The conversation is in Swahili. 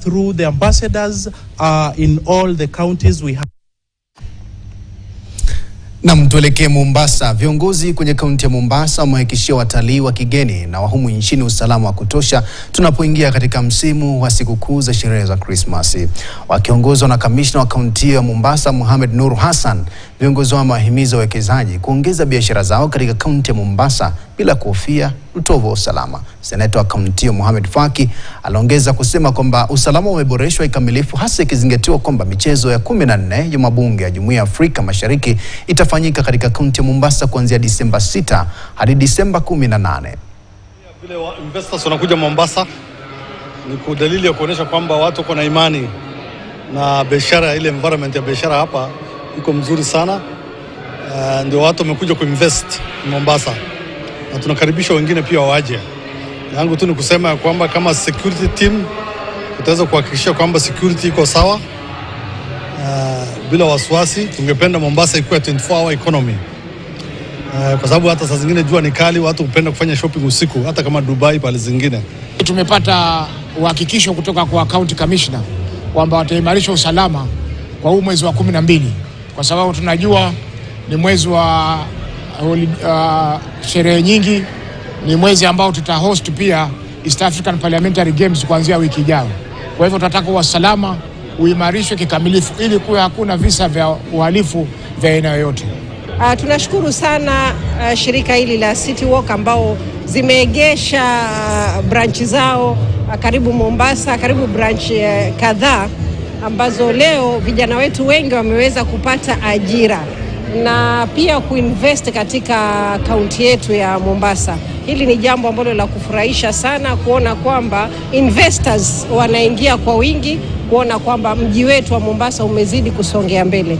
through the ambassadors in all the counties we have. Na tuelekee Mombasa. Viongozi kwenye kaunti ya Mombasa wamehakikishia watalii wa kigeni na wahumu nchini usalama wa kutosha tunapoingia katika msimu wa sikukuu za sherehe za Krismasi. Wakiongozwa na kamishna wa kaunti ya Mombasa Mohamed Nur Hassan, viongozi wamewahimiza wawekezaji kuongeza biashara zao katika kaunti ya Mombasa bila kuhofia utovu wa usalama. Seneta wa kaunti ya Mohamed Faki aliongeza kusema kwamba usalama umeboreshwa kikamilifu, hasa ikizingatiwa kwamba michezo ya 14 ya mabunge ya Jumuiya ya Afrika Mashariki itafanyika katika kaunti ya Mombasa kuanzia Disemba 6 hadi Disemba 18. Vile investors wanakuja Mombasa ni kwa dalili ya kuonesha kwamba watu wako na imani na biashara, ile environment ya biashara hapa iko mzuri sana. Ndio watu wamekuja kuinvest Mombasa na tunakaribisha wengine pia waje. Yangu tu ni kusema ya kwamba kama security team tutaweza kuhakikisha kwamba security iko sawa bila wasiwasi. Tungependa Mombasa ikuwe 24-hour economy, kwa sababu hata saa zingine jua ni kali, watu hupenda kufanya shopping usiku, hata kama Dubai pale zingine. Tumepata uhakikisho kutoka kwa county commissioner kwamba wataimarisha usalama kwa huu mwezi wa 12, kwa sababu tunajua ni mwezi wa sherehe nyingi, ni mwezi ambao tutahost pia East African Parliamentary Games kuanzia wiki ijayo. Kwa hivyo tunataka usalama uimarishwe kikamilifu ili kuwe hakuna visa vya uhalifu vya aina yoyote. Tunashukuru sana shirika hili la City Walk ambao zimeegesha branch zao karibu Mombasa, karibu branch kadhaa ambazo leo vijana wetu wengi wameweza kupata ajira na pia kuinvest katika kaunti yetu ya Mombasa. Hili ni jambo ambalo la kufurahisha sana kuona kwamba investors wanaingia kwa wingi, kuona kwamba mji wetu wa Mombasa umezidi kusongea mbele.